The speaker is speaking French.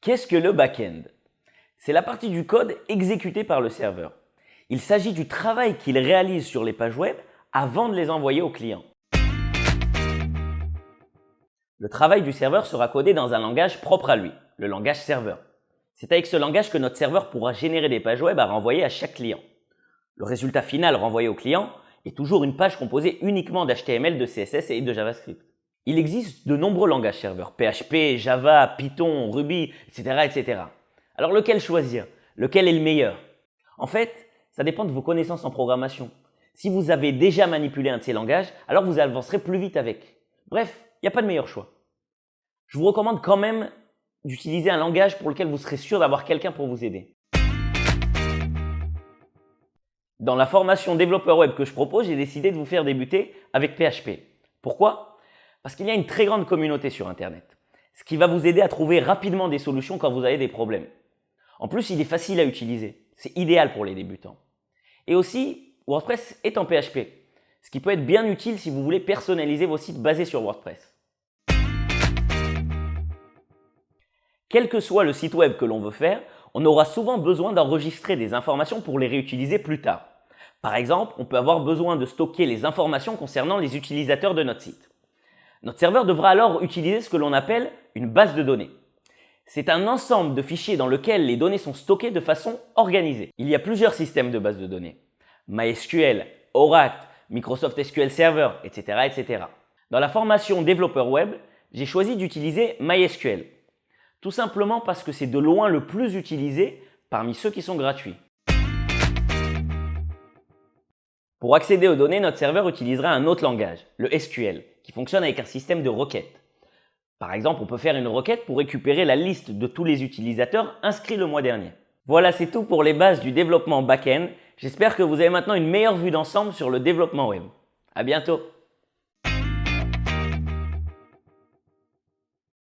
Qu'est-ce que le back-end? C'est la partie du code exécutée par le serveur. Il s'agit du travail qu'il réalise sur les pages web avant de les envoyer au client. Le travail du serveur sera codé dans un langage propre à lui, le langage serveur. C'est avec ce langage que notre serveur pourra générer des pages web à renvoyer à chaque client. Le résultat final renvoyé au client est toujours une page composée uniquement d'HTML, de CSS et de JavaScript. Il existe de nombreux langages serveurs, PHP, Java, Python, Ruby, etc., etc. Alors lequel choisir? Lequel est le meilleur? En fait, ça dépend de vos connaissances en programmation. Si vous avez déjà manipulé un de ces langages, alors vous avancerez plus vite avec. Bref, il n'y a pas de meilleur choix. Je vous recommande quand même d'utiliser un langage pour lequel vous serez sûr d'avoir quelqu'un pour vous aider. Dans la formation développeur web que je propose, j'ai décidé de vous faire débuter avec PHP. Pourquoi? Parce qu'il y a une très grande communauté sur Internet, ce qui va vous aider à trouver rapidement des solutions quand vous avez des problèmes. En plus, il est facile à utiliser. C'est idéal pour les débutants. Et aussi, WordPress est en PHP, ce qui peut être bien utile si vous voulez personnaliser vos sites basés sur WordPress. Quel que soit le site web que l'on veut faire, on aura souvent besoin d'enregistrer des informations pour les réutiliser plus tard. Par exemple, on peut avoir besoin de stocker les informations concernant les utilisateurs de notre site. Notre serveur devra alors utiliser ce que l'on appelle une base de données. C'est un ensemble de fichiers dans lequel les données sont stockées de façon organisée. Il y a plusieurs systèmes de bases de données. MySQL, Oracle, Microsoft SQL Server, etc., etc. Dans la formation développeur web, j'ai choisi d'utiliser MySQL. Tout simplement parce que c'est de loin le plus utilisé parmi ceux qui sont gratuits. Pour accéder aux données, notre serveur utilisera un autre langage, le SQL, qui fonctionne avec un système de requêtes. Par exemple, on peut faire une requête pour récupérer la liste de tous les utilisateurs inscrits le mois dernier. Voilà, c'est tout pour les bases du développement back-end. J'espère que vous avez maintenant une meilleure vue d'ensemble sur le développement web. À bientôt!